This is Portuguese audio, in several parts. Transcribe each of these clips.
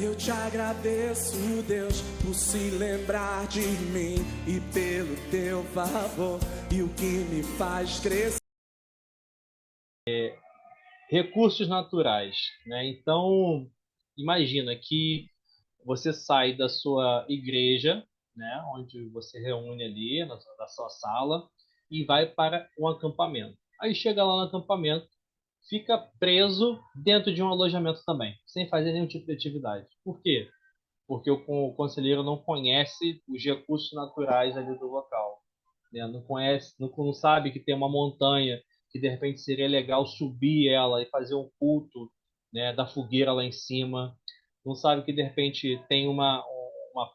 Eu te agradeço, Deus, por se lembrar de mim e pelo teu favor e o que me faz crescer. Recursos naturais, né? Então, imagina que você sai da sua igreja, né, onde você reúne ali na sua sala e vai para um acampamento. Aí chega lá no acampamento, fica preso dentro de um alojamento também, sem fazer nenhum tipo de atividade. Por quê? Porque o conselheiro não conhece os recursos naturais ali do local, né? Não conhece, não sabe que tem uma montanha que de repente seria legal subir ela e fazer um culto, né, da fogueira lá em cima. Não sabe que de repente tem uma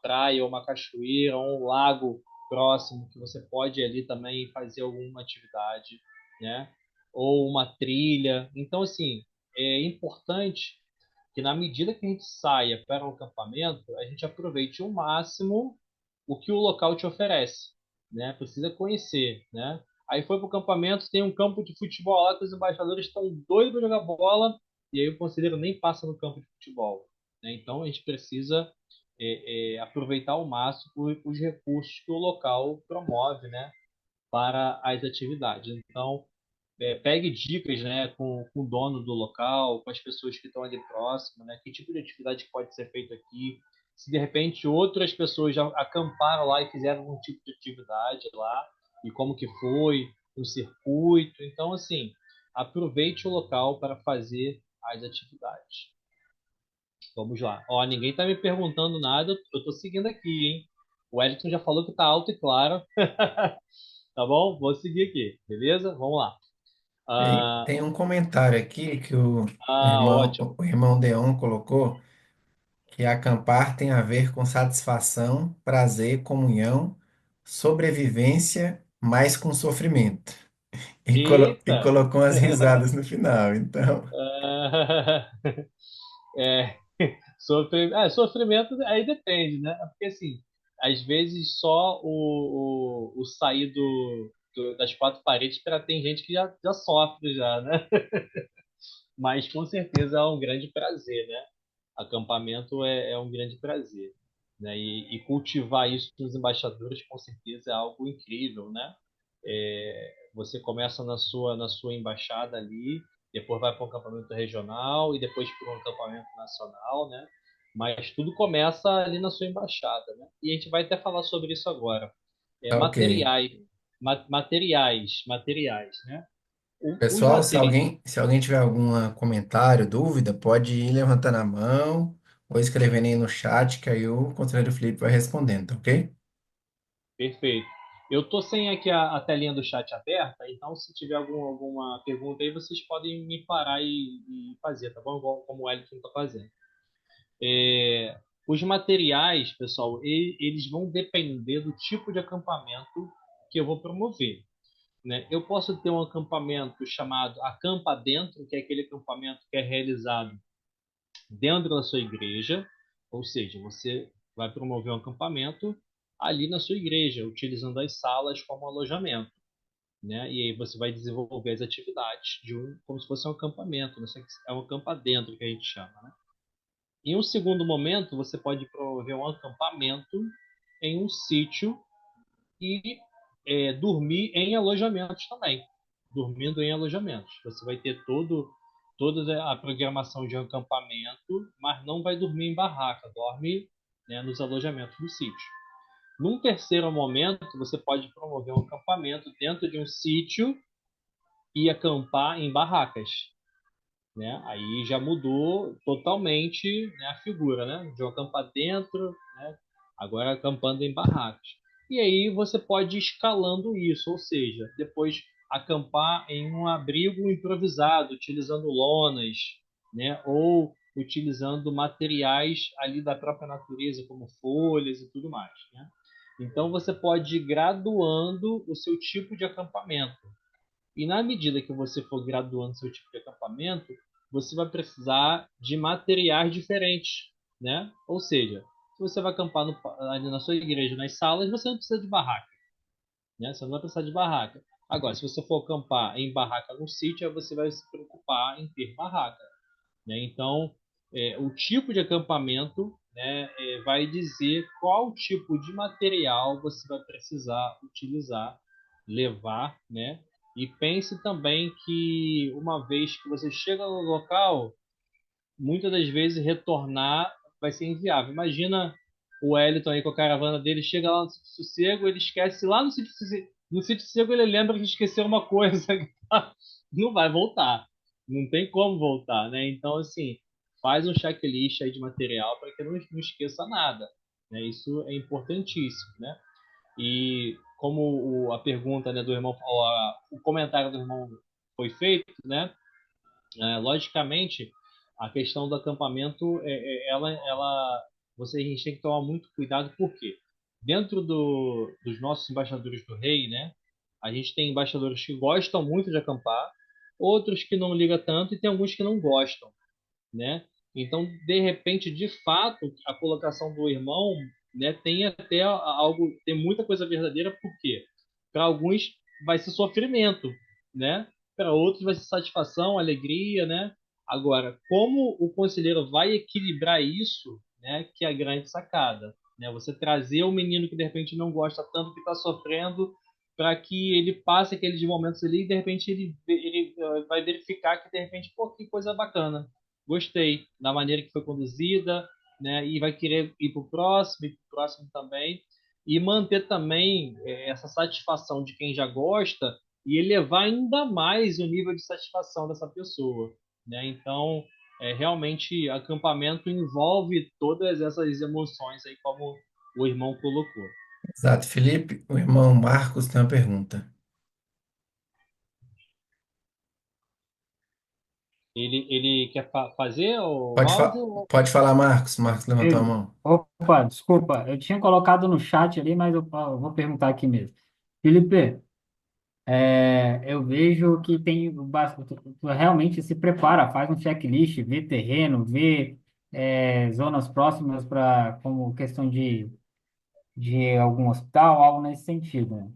praia ou uma cachoeira ou um lago próximo que você pode ir ali também fazer alguma atividade, né? Ou uma trilha. Então, assim, é importante que na medida que a gente saia para um acampamento, a gente aproveite ao máximo o que o local te oferece, né? Precisa conhecer, né? Aí foi para o acampamento, tem um campo de futebol lá que os embaixadores estão doidos para jogar bola e aí o conselheiro nem passa no campo de futebol, né? Então a gente precisa aproveitar ao máximo os recursos que o local promove, né? Para as atividades. Então pegue dicas, né, com o dono do local, com as pessoas que estão ali próximo, né, que tipo de atividade pode ser feito aqui. Se de repente outras pessoas já acamparam lá e fizeram algum tipo de atividade lá, e como que foi, o circuito. Então, assim, aproveite o local para fazer as atividades. Vamos lá. Ó, ninguém está me perguntando nada, eu estou seguindo aqui, hein? O Wellington já falou que está alto e claro. Tá bom? Vou seguir aqui, beleza? Vamos lá. Ah, Tem um comentário aqui que ótimo. o irmão Deon colocou, que acampar tem a ver com satisfação, prazer, comunhão, sobrevivência, mais com sofrimento. E Eita! colocou umas risadas no final. Então, Ah, é, sofrimento aí depende, né? Porque assim, às vezes só o sair das quatro paredes para tem gente que já sofre já, né? Mas com certeza é um grande prazer, né? Acampamento é um grande prazer, né? E cultivar isso nos embaixadores com certeza é algo incrível, né? Você começa na sua embaixada ali, depois vai para um acampamento regional e depois para um acampamento nacional, né? Mas tudo começa ali na sua embaixada, né? E a gente vai até falar sobre isso agora. tá ok. Materiais, né? Os Pessoal, materiais. se alguém tiver algum comentário, dúvida, pode ir levantando a mão ou escrevendo aí no chat que aí o conselheiro Felipe vai respondendo, tá ok? Perfeito. Eu tô sem aqui a telinha do chat aberta, então se tiver alguma pergunta aí, vocês podem me parar e fazer, tá bom? Igual como o Wellington está fazendo. Os materiais, pessoal, eles vão depender do tipo de acampamento que eu vou promover, né? Eu posso ter um acampamento chamado Acampa Dentro, que é aquele acampamento que é realizado dentro da sua igreja, ou seja, você vai promover um acampamento ali na sua igreja, utilizando as salas como alojamento, né? E aí você vai desenvolver as atividades como se fosse um acampamento, né? É um acampa dentro que a gente chama, né? Em um segundo momento, você pode promover um acampamento em um sítio e dormir em alojamentos também. Dormindo em alojamentos. Você vai ter toda a programação de um acampamento, mas não vai dormir em barraca. Dorme, né, nos alojamentos do sítio. Num terceiro momento, você pode promover um acampamento dentro de um sítio e acampar em barracas, né? Aí já mudou totalmente, né, a figura, né? De um acampar dentro, né? Agora acampando em barracas. E aí você pode ir escalando isso, ou seja, depois acampar em um abrigo improvisado, utilizando lonas, né? Ou utilizando materiais ali da própria natureza, como folhas e tudo mais, né? Então você pode ir graduando o seu tipo de acampamento. E na medida que você for graduando seu tipo de acampamento, você vai precisar de materiais diferentes, né? Ou seja, se você vai acampar ali na sua igreja, nas salas, você não precisa de barraca, né? Você não vai precisar de barraca. Agora, se você for acampar em barraca no sítio, aí você vai se preocupar em ter barraca, né? Então, o tipo de acampamento, né, vai dizer qual tipo de material você vai precisar utilizar, levar, né? E pense também que uma vez que você chega no local, muitas das vezes retornar vai ser inviável. Imagina o Wellington aí com a caravana dele, chega lá no sítio Sossego, ele esquece lá no sítio Sossego ele lembra que esqueceu uma coisa, não vai voltar, não tem como voltar, né? Então assim, faz um checklist aí de material para que não esqueça nada, né? Isso é importantíssimo, né? E como a pergunta, né, do irmão, o comentário do irmão foi feito, né? Logicamente, a questão do acampamento, a gente tem que tomar muito cuidado, porque dentro dos nossos embaixadores do rei, né, a gente tem embaixadores que gostam muito de acampar, outros que não ligam tanto e tem alguns que não gostam, né? Então, de repente, de fato, a colocação do irmão, né, tem até algo, tem muita coisa verdadeira, porque para alguns vai ser sofrimento, né? Para outros vai ser satisfação, alegria, né? Agora, como o conselheiro vai equilibrar isso, né, que é a grande sacada, né? Você trazer o menino que de repente não gosta tanto, que está sofrendo, para que ele passe aqueles momentos ali e de repente ele vai verificar que de repente, pô, que coisa bacana, gostei da maneira que foi conduzida, né? E vai querer ir para o próximo também, e manter também essa satisfação de quem já gosta e elevar ainda mais o nível de satisfação dessa pessoa, né? Então, realmente, acampamento envolve todas essas emoções aí, como o irmão colocou. Exato, Felipe. O irmão Marcos tem uma pergunta. Ele quer fazer o Pode, round? pode falar, Marcos. Marcos levantou a Eu, mão. opa, desculpa, eu tinha colocado no chat ali, mas eu vou perguntar aqui mesmo. Felipe, eu vejo que tu realmente se prepara, faz um checklist, vê terreno, vê zonas próximas para como questão de algum hospital, algo nesse sentido, né?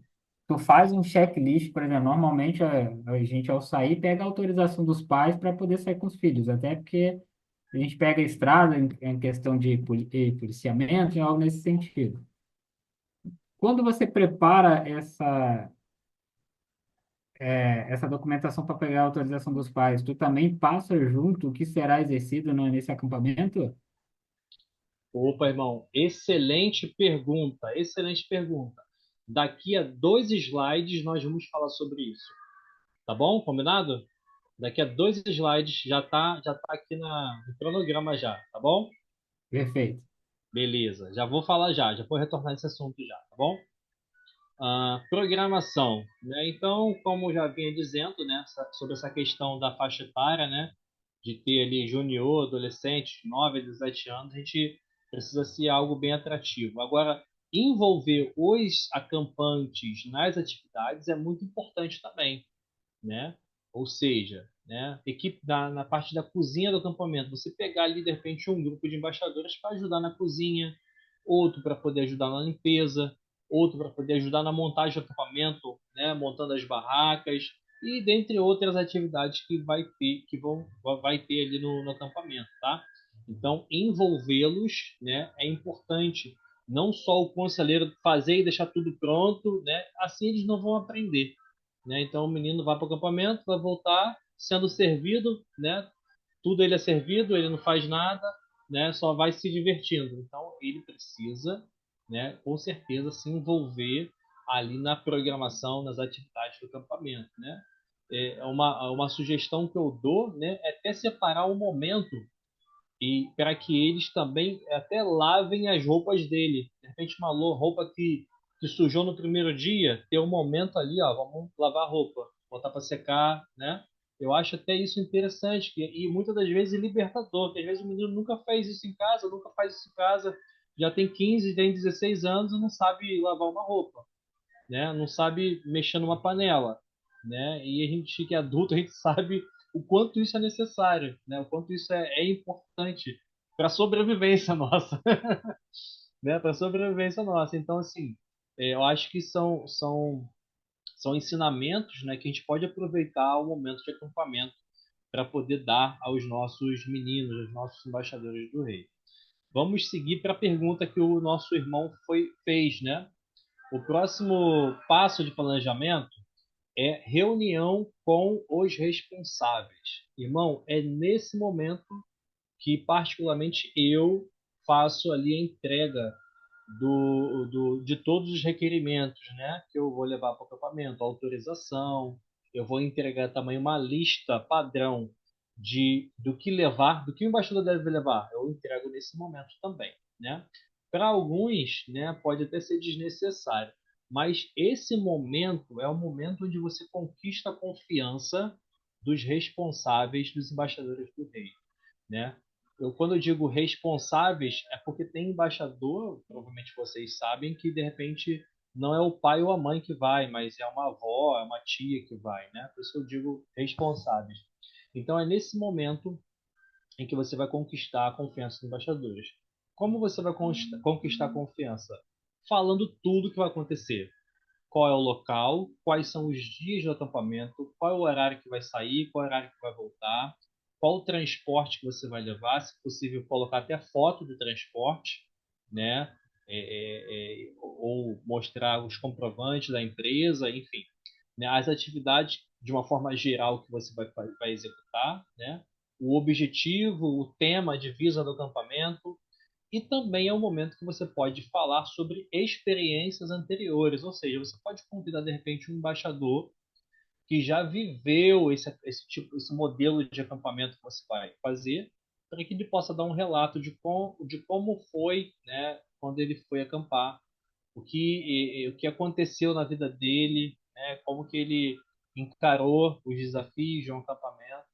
Tu faz um checklist, por exemplo, normalmente a gente ao sair pega a autorização dos pais para poder sair com os filhos, até porque a gente pega a estrada em questão de policiamento e algo nesse sentido. Quando você prepara essa documentação para pegar a autorização dos pais, tu também passa junto o que será exercido nesse acampamento? Opa, irmão, excelente pergunta, excelente pergunta. Daqui a 2 slides nós vamos falar sobre isso, tá bom? Combinado? Daqui a 2 slides já tá aqui no cronograma já, tá bom? Perfeito. Beleza, já vou falar já vou retornar esse assunto já, tá bom? Programação, né? Então, como já vinha dizendo, né, sobre essa questão da faixa etária, né, de ter ali junior, adolescente, 9 a 17 anos, a gente precisa ser algo bem atrativo. Agora, envolver os acampantes nas atividades é muito importante também, né? Ou seja, né, equipe na parte da cozinha do acampamento, você pegar ali de repente um grupo de embaixadores para ajudar na cozinha, outro para poder ajudar na limpeza, outro para poder ajudar na montagem do acampamento, né, montando as barracas e dentre outras atividades que vai ter ali no acampamento, tá? Então envolvê-los, né, é importante. Não só o conselheiro fazer e deixar tudo pronto, né? Assim eles não vão aprender, né? Então o menino vai para o acampamento, vai voltar sendo servido, né? Tudo ele é servido, ele não faz nada, né? Só vai se divertindo. Então ele precisa, né? Com certeza se envolver ali na programação, nas atividades do acampamento, né? Uma sugestão que eu dou, né? É até separar um momento e para que eles também até lavem as roupas dele. De repente, uma roupa que sujou no primeiro dia, ter um momento ali, ó, vamos lavar a roupa, botar para secar, né? Eu acho até isso interessante e muitas das vezes libertador, porque às vezes o menino nunca fez isso em casa, nunca faz isso em casa, já tem 15, tem 16 anos e não sabe lavar uma roupa, né? Não sabe mexer numa panela, né? E a gente que é adulto, a gente sabe o quanto isso é necessário, né? O quanto isso é importante para a sobrevivência nossa, né? Para a sobrevivência nossa. Então, assim, eu acho que são ensinamentos, né, que a gente pode aproveitar o momento de acampamento para poder dar aos nossos meninos, aos nossos embaixadores do rei. Vamos seguir para a pergunta que o nosso irmão fez, né? O próximo passo de planejamento é reunião com os responsáveis. Irmão, é nesse momento que particularmente eu faço ali a entrega de todos os requerimentos, né, que eu vou levar para o acampamento, autorização, eu vou entregar também uma lista padrão do que levar, do que o embaixador deve levar, eu entrego nesse momento também, né? Para alguns, né, pode até ser desnecessário, mas esse momento é o momento onde você conquista a confiança dos responsáveis, dos embaixadores do rei, né? Quando eu digo responsáveis, é porque tem embaixador, provavelmente vocês sabem, que de repente não é o pai ou a mãe que vai, mas é uma avó, é uma tia que vai, né? Por isso que eu digo responsáveis. Então é nesse momento em que você vai conquistar a confiança dos embaixadores. Como você vai conquistar a confiança? Falando tudo que vai acontecer. Qual é o local, quais são os dias do acampamento, qual é o horário que vai sair, qual é o horário que vai voltar, qual o transporte que você vai levar, se possível colocar até foto do transporte, né? Ou mostrar os comprovantes da empresa, enfim, né? As atividades de uma forma geral que você vai executar, né? O objetivo, o tema, a divisa do acampamento, e também é um momento que você pode falar sobre experiências anteriores, ou seja, você pode convidar de repente um embaixador que já viveu esse modelo de acampamento que você vai fazer, para que ele possa dar um relato de como foi, né, quando ele foi acampar, o que aconteceu na vida dele, né, como que ele encarou os desafios de um acampamento,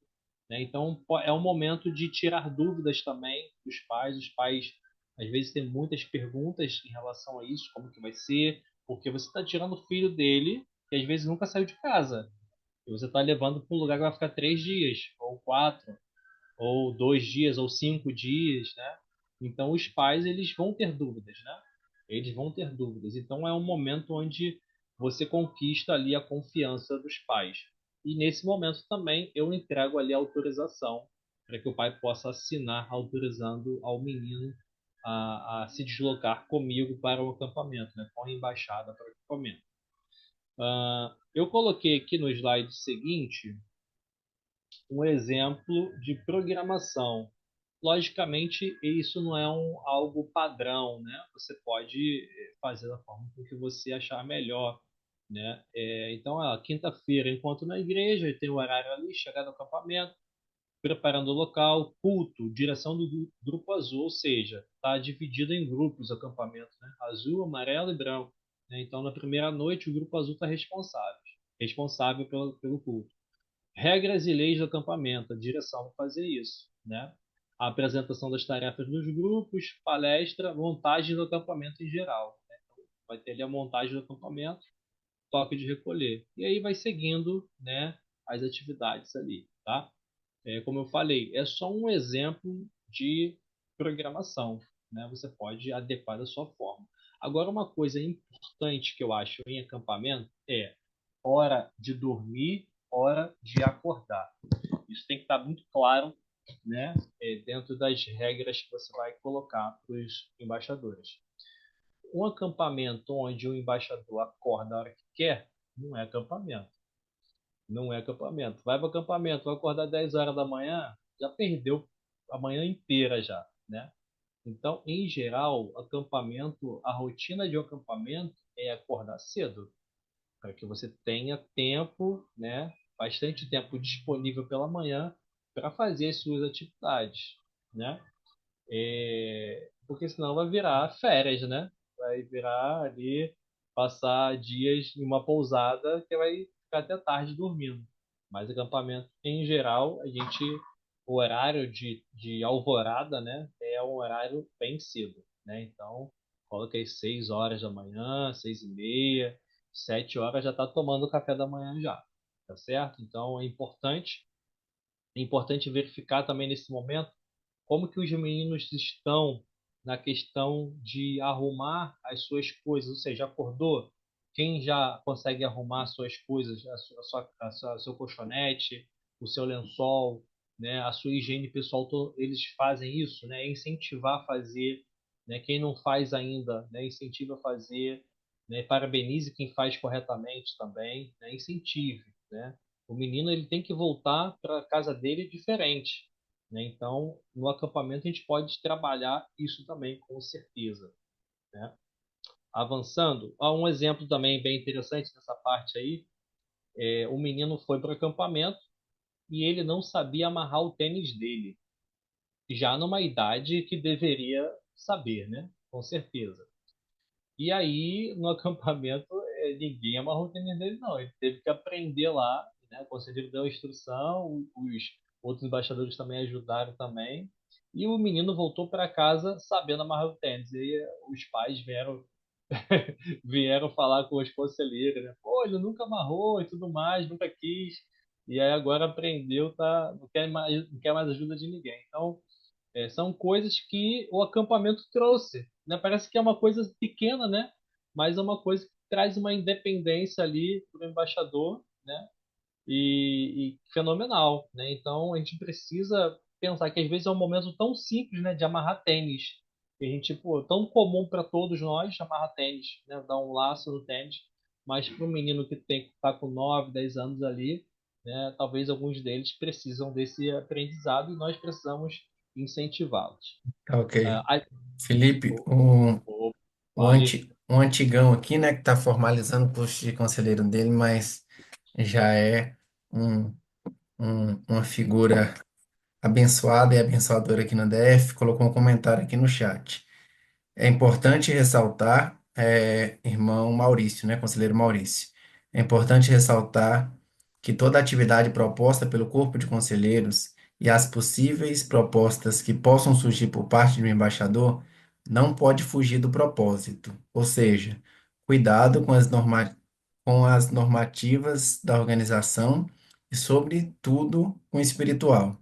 né? Então, é um momento de tirar dúvidas também dos pais. Os pais, às vezes, têm muitas perguntas em relação a isso, como que vai ser, porque você está tirando o filho dele, que às vezes nunca saiu de casa, e você está levando para um lugar que vai ficar 3 dias, ou 4, ou 2 dias, ou 5 dias, né? Então, os pais, eles vão ter dúvidas, né? Eles vão ter dúvidas. Então, é um momento onde você conquista ali a confiança dos pais. E nesse momento também eu entrego ali a autorização para que o pai possa assinar autorizando ao menino a se deslocar comigo para o acampamento, né? Com a embaixada para o acampamento. Eu coloquei aqui no slide seguinte um exemplo de programação. Logicamente, isso não é algo padrão, né? Você pode fazer da forma que você achar melhor, né? Então, quinta-feira, encontro na igreja, tem o horário ali, chegada ao acampamento, preparando o local, culto, direção do grupo azul, ou seja, está dividido em grupos o acampamento, né? Azul, amarelo e branco, né? Então, na primeira noite, o grupo azul está responsável pelo culto. Regras e leis do acampamento, a direção vai fazer isso, né? A apresentação das tarefas dos grupos, palestra, montagem do acampamento em geral, né? Então, vai ter ali a montagem do acampamento, toque de recolher. E aí vai seguindo, né, as atividades ali, tá? Como eu falei, é só um exemplo de programação, né? Você pode adequar da sua forma. Agora, uma coisa importante que eu acho em acampamento é hora de dormir, hora de acordar. Isso tem que estar muito claro, né, dentro das regras que você vai colocar para os embaixadores. Um acampamento onde o embaixador acorda a hora que quer, não é acampamento. Não é acampamento. Vai para o acampamento, vai acordar 10 horas da manhã, já perdeu a manhã inteira já, né? Então, em geral, acampamento, a rotina de um acampamento é acordar cedo, para que você tenha tempo, né, bastante tempo disponível pela manhã para fazer as suas atividades, né? Porque senão vai virar férias, né? Vai virar ali passar dias em uma pousada que vai ficar até tarde dormindo. Mas acampamento em geral, o horário de alvorada, né, é um horário bem cedo, né? Então, coloca aí 6 horas da manhã, 6h30, 7 horas já está tomando o café da manhã já, tá certo? Então é importante verificar também nesse momento como que os meninos estão na questão de arrumar as suas coisas, ou seja, acordou? Quem já consegue arrumar suas coisas, seu colchonete, o seu lençol, né, a sua higiene pessoal, eles fazem isso, né, incentivar a fazer, né, quem não faz ainda, né, incentiva a fazer, né, parabenize quem faz corretamente também, né, incentive, né. O menino ele tem que voltar para a casa dele diferente, né, então no acampamento a gente pode trabalhar isso também com certeza, né. Avançando, há um exemplo também bem interessante nessa parte aí, o menino foi para o acampamento e ele não sabia amarrar o tênis dele, já numa idade que deveria saber, né? Com certeza. E aí, no acampamento, ninguém amarrou o tênis dele, não. Ele teve que aprender lá, né? O conselheiro deu a instrução, os outros embaixadores também ajudaram também. E o menino voltou para casa sabendo amarrar o tênis. E aí, os pais vieram falar com os conselheiros, né? Pô, ele nunca amarrou e tudo mais, nunca quis. E aí agora aprendeu, tá? Não quer mais ajuda de ninguém. Então, são coisas que o acampamento trouxe, né? Parece que é uma coisa pequena, né? Mas é uma coisa que traz uma independência ali para o embaixador, né? E fenomenal, né? Então a gente precisa pensar que às vezes é um momento tão simples, né, de amarrar tênis. Que a gente, pô, tão comum para todos nós amarrar tênis, né, dar um laço no tênis, mas para o menino que tem que estar com 9, 10 anos ali, né, talvez alguns deles precisam desse aprendizado e nós precisamos incentivá-los. Tá ok. Ah, a- Felipe, o, o, vale. um antigão aqui, né, que está formalizando o posto de conselheiro dele, mas já é um, uma figura abençoada e abençoadora aqui no DF, colocou um comentário aqui no chat. É importante ressaltar, irmão Maurício, né, conselheiro Maurício, é importante ressaltar que toda atividade proposta pelo corpo de conselheiros e as possíveis propostas que possam surgir por parte do embaixador não pode fugir do propósito, ou seja, cuidado com as normativas da organização e, sobretudo, com o espiritual.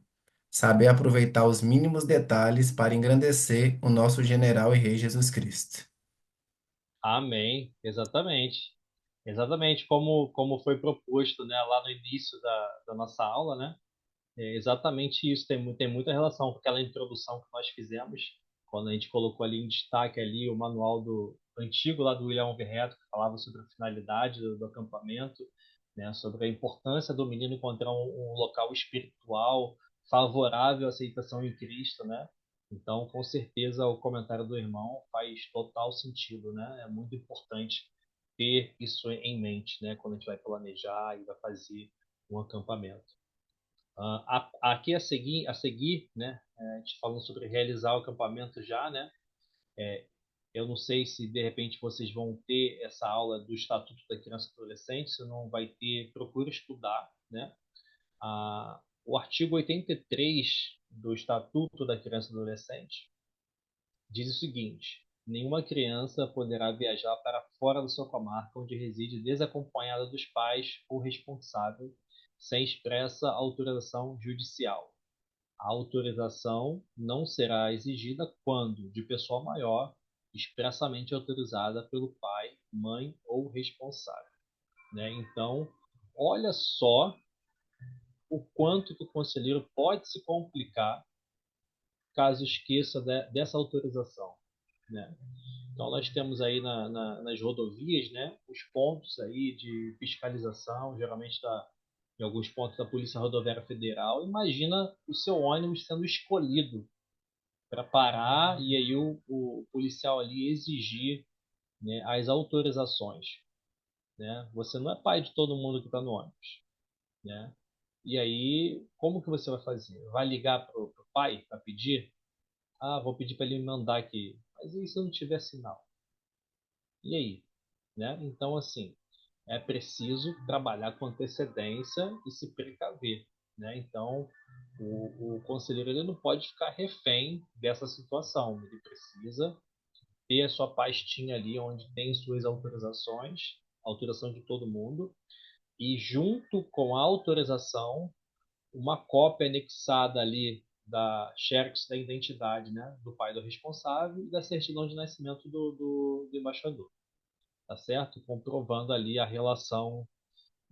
Saber aproveitar os mínimos detalhes para engrandecer o nosso general e rei Jesus Cristo. Amém, exatamente. Exatamente como foi proposto, né, lá no início da nossa aula, né? É exatamente isso, tem muita relação com aquela introdução que nós fizemos, quando a gente colocou ali em destaque ali o manual do antigo lá do William Verreto, que falava sobre a finalidade do acampamento, né, sobre a importância do menino encontrar um local espiritual favorável à aceitação em Cristo, né? Então, com certeza, o comentário do irmão faz total sentido, né? É muito importante ter isso em mente, né? Quando a gente vai planejar e vai fazer um acampamento. Aqui a seguir, né, a gente falando sobre realizar o acampamento já, né, eu não sei se de repente vocês vão ter essa aula do Estatuto da Criança e Adolescente, se não vai ter, procura estudar, né, o artigo 83 do Estatuto da Criança e Adolescente diz o seguinte: nenhuma criança poderá viajar para fora da sua comarca onde reside desacompanhada dos pais ou responsável, sem expressa autorização judicial. A autorização não será exigida quando de pessoa maior, expressamente autorizada pelo pai, mãe ou responsável, né? Então, olha só o quanto que o conselheiro pode se complicar caso esqueça dessa autorização, né? Então, nós temos aí nas rodovias, né, os pontos aí de fiscalização, geralmente em alguns pontos da Polícia Rodoviária Federal. Imagina o seu ônibus sendo escolhido para parar e aí o policial ali exigir, né, as autorizações, né? Você não é pai de todo mundo que está no ônibus, né? E aí, como que você vai fazer? Vai ligar pro pai para pedir? Ah, vou pedir para ele me mandar aqui. Mas e se eu não tiver sinal? E aí? Né? Então, assim, é preciso trabalhar com antecedência e se precaver, né? Então, o conselheiro ele não pode ficar refém dessa situação. Ele precisa ter a sua pastinha ali onde tem suas autorizações, autorização de todo mundo, e junto com a autorização, uma cópia anexada ali da xerox da identidade, né, do pai do responsável e da certidão de nascimento do embaixador, tá certo? Comprovando ali a relação,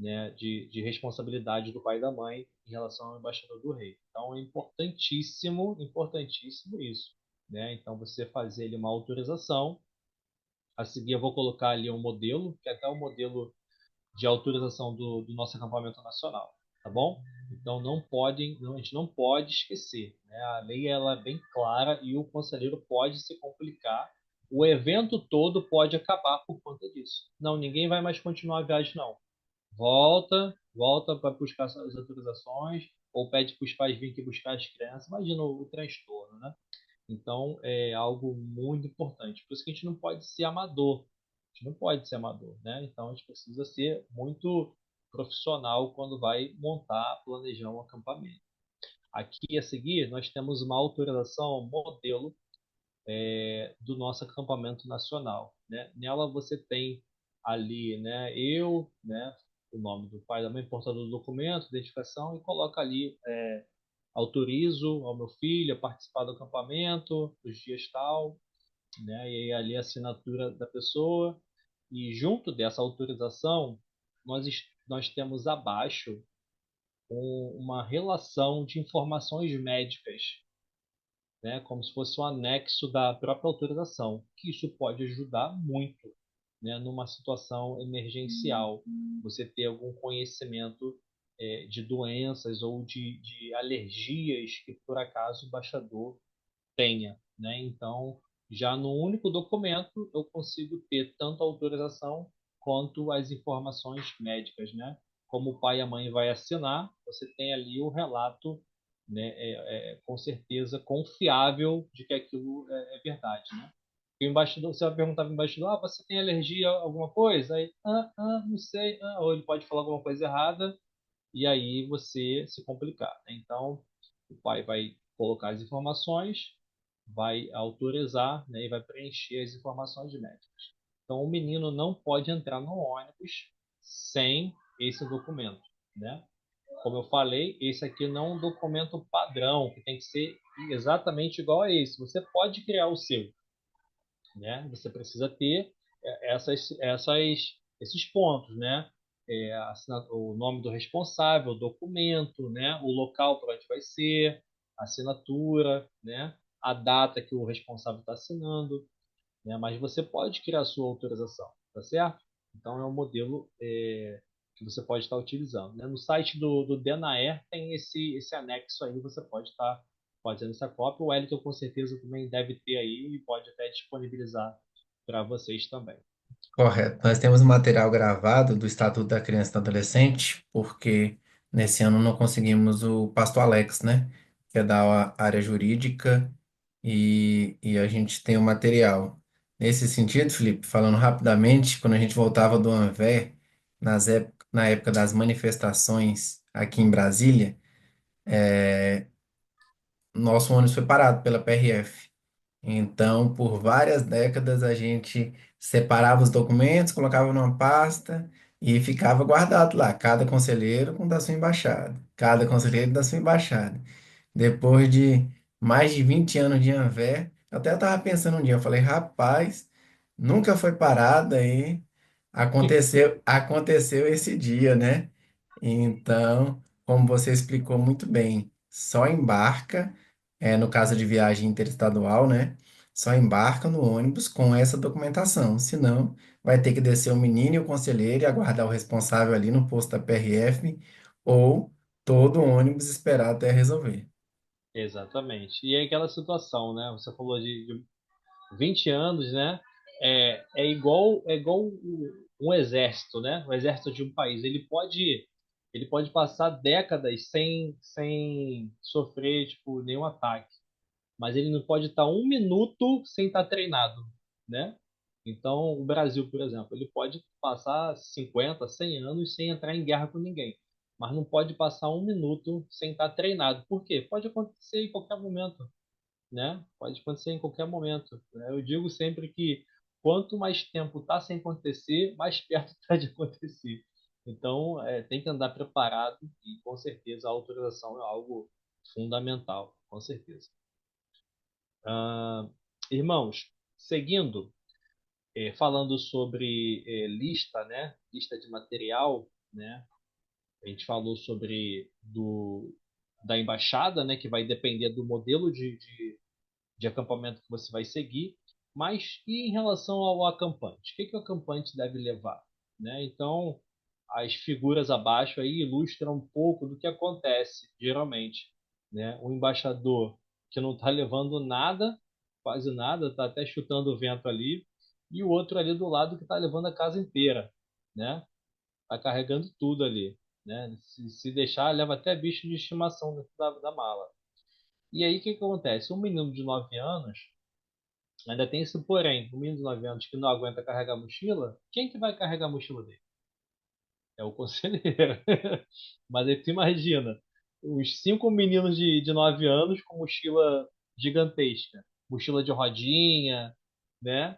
né, de responsabilidade do pai e da mãe em relação ao embaixador do rei. Então é importantíssimo, importantíssimo isso, né? Então você fazer ali uma autorização. A seguir eu vou colocar ali um modelo, que é até o modelo de autorização do nosso acampamento nacional, tá bom? Então a gente não pode esquecer, né? A lei ela é bem clara e o conselheiro pode se complicar. O evento todo pode acabar por conta disso. Não, ninguém vai mais continuar a viagem, não. Volta para buscar as autorizações ou pede para os pais virem aqui buscar as crianças. Imagina o transtorno, né? Então é algo muito importante. Por isso que a gente não pode ser amador. A gente não pode ser amador, né? Então a gente precisa ser muito profissional quando vai montar, planejar um acampamento. Aqui a seguir nós temos uma autorização modelo do nosso acampamento nacional, né? Nela você tem ali, né? Né? O nome do pai e da mãe, portador do documento, identificação e coloca ali autorizo ao meu filho a participar do acampamento, dos dias tal, né? E aí ali a assinatura da pessoa. E junto dessa autorização, nós temos abaixo uma relação de informações médicas, né? Como se fosse um anexo da própria autorização, que isso pode ajudar muito, né? Numa situação emergencial, você ter algum conhecimento de doenças ou de alergias que por acaso o embaixador tenha, né? Então, já no único documento eu consigo ter tanto a autorização quanto as informações médicas, né? Como o pai e a mãe vai assinar, você tem ali o relato, né? Com certeza confiável de que aquilo é verdade, né? E o embaixador, você vai perguntar para o embaixador, você tem alergia a alguma coisa? Aí, não sei, ou ele pode falar alguma coisa errada e aí você se complicar, né? Então, o pai vai colocar as informações, vai autorizar, né, e vai preencher as informações médicas. Então, o menino não pode entrar no ônibus sem esse documento, né? Como eu falei, esse aqui não é um documento padrão, que tem que ser exatamente igual a esse. Você pode criar o seu, né? Você precisa ter esses pontos, né? O nome do responsável, o documento, né? O local para onde vai ser, a assinatura, né? A data que o responsável está assinando, né? Mas você pode criar a sua autorização, tá certo? Então é um modelo que você pode estar utilizando, né? No site do Denaer tem esse anexo aí, você pode estar fazendo essa cópia. O Wellington com certeza também deve ter aí e pode até disponibilizar para vocês também. Correto. Nós temos um material gravado do Estatuto da Criança e do Adolescente, porque nesse ano não conseguimos o pastor Alex, né? Que é da área jurídica, e a gente tem o material. Nesse sentido, Felipe, falando rapidamente, quando a gente voltava do Anver, na época das manifestações aqui em Brasília, nosso ônibus foi parado pela PRF. Então, por várias décadas, a gente separava os documentos, colocava numa pasta e ficava guardado lá, cada conselheiro com da sua embaixada, cada conselheiro da sua embaixada. Depois de mais de 20 anos de Anvé, eu até estava pensando um dia, eu falei, rapaz, nunca foi parado aí, aconteceu esse dia, né? Então, como você explicou muito bem, só embarca, no caso de viagem interestadual, né? Só embarca no ônibus com essa documentação, senão vai ter que descer o menino e o conselheiro e aguardar o responsável ali no posto da PRF ou todo o ônibus esperar até resolver. Exatamente. E é aquela situação, né? Você falou de 20 anos, né? É igual um exército, né? O exército de um país. Ele pode passar décadas sem sofrer, tipo, nenhum ataque. Mas ele não pode estar um minuto sem estar treinado, né? Então, o Brasil, por exemplo, ele pode passar 50, 100 anos sem entrar em guerra com ninguém, mas não pode passar um minuto sem estar treinado. Por quê? Pode acontecer em qualquer momento, né? Pode acontecer em qualquer momento, né? Eu digo sempre que quanto mais tempo está sem acontecer, mais perto está de acontecer. Então, tem que andar preparado e, com certeza, a autorização é algo fundamental, com certeza. Ah, irmãos, seguindo, falando sobre lista, né? Lista de material, né? A gente falou sobre da embaixada, né, que vai depender do modelo de acampamento que você vai seguir. Mas e em relação ao acampante? O que o acampante deve levar? Né? Então, as figuras abaixo aí ilustram um pouco do que acontece, geralmente. Né? O embaixador que não está levando nada, quase nada, está até chutando o vento ali, e o outro ali do lado que está levando a casa inteira. Né? Tá carregando tudo ali. Né? Se deixar, leva até bicho de estimação dentro da mala. E aí o que acontece? Um menino de 9 anos, ainda tem esse porém, um menino de 9 anos que não aguenta carregar a mochila, quem que vai carregar a mochila dele? É o conselheiro. Mas aí tu imagina, os 5 meninos de 9 anos com mochila gigantesca, mochila de rodinha, né?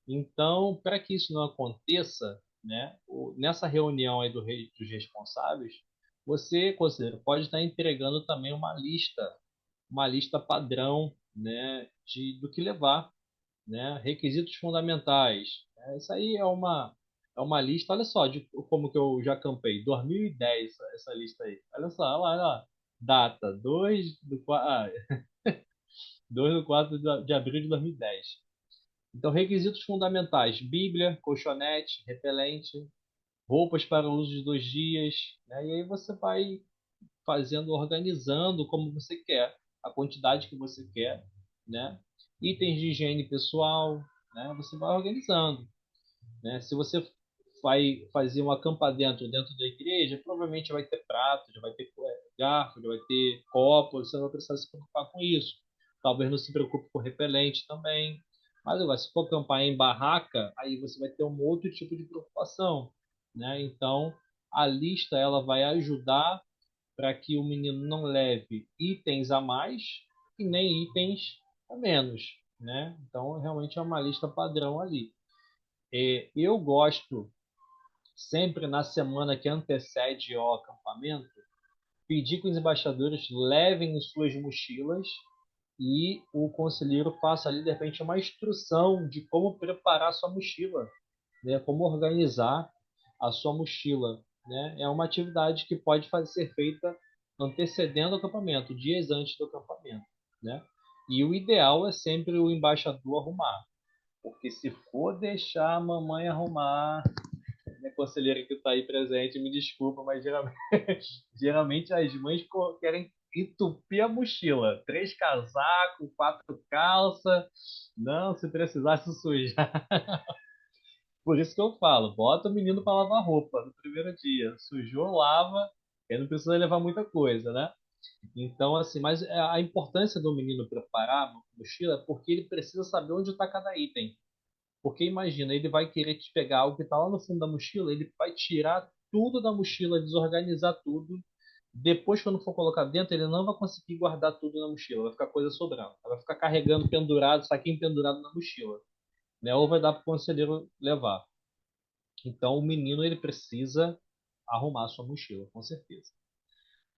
Então, para que isso não aconteça, né, nessa reunião aí dos responsáveis, você, conselheiro, pode estar entregando também uma lista padrão, né, do que levar, né? Requisitos fundamentais. Isso aí é uma lista, olha só, de como que eu já acampei. 2010, essa lista aí. Olha só, olha lá. Data, 2 de 4 de abril de 2010. Então, requisitos fundamentais: Bíblia, colchonete, repelente, roupas para o uso de 2 dias. Né? E aí você vai fazendo, organizando como você quer, a quantidade que você quer, né? Itens de higiene pessoal, né? Você vai organizando, né? Se você vai fazer um acampamento dentro da igreja, provavelmente vai ter prato, já vai ter garfo, já vai ter copo, você não vai precisar se preocupar com isso. Talvez não se preocupe com repelente também. Mas agora, se for acampar em barraca, aí você vai ter um outro tipo de preocupação, né? Então, a lista ela vai ajudar para que o menino não leve itens a mais e nem itens a menos, né? Então, realmente é uma lista padrão ali. Eu gosto, sempre na semana que antecede ao acampamento, pedir que os embaixadores levem as suas mochilas e o conselheiro faça ali, de repente, uma instrução de como preparar a sua mochila, né? Como organizar a sua mochila, né? É uma atividade que pode ser feita antecedendo o acampamento, dias antes do acampamento, né? E o ideal é sempre o embaixador arrumar, porque se for deixar a mamãe arrumar, minha conselheira que está aí presente, me desculpa, mas geralmente, geralmente as mães querem entupir a mochila. 3 casacos, 4 calças. Não, se precisasse sujar. Por isso que eu falo, bota o menino para lavar roupa no primeiro dia. Sujou, lava, ele não precisa levar muita coisa, né? Então, assim, mas a importância do menino preparar a mochila é porque ele precisa saber onde está cada item. Porque imagina, ele vai querer te pegar algo que está lá no fundo da mochila, ele vai tirar tudo da mochila, desorganizar tudo. Depois, quando for colocar dentro, ele não vai conseguir guardar tudo na mochila, vai ficar coisa sobrando. Vai ficar carregando pendurado, saquinho pendurado na mochila, né? Ou vai dar para o conselheiro levar. Então, o menino ele precisa arrumar a sua mochila, com certeza.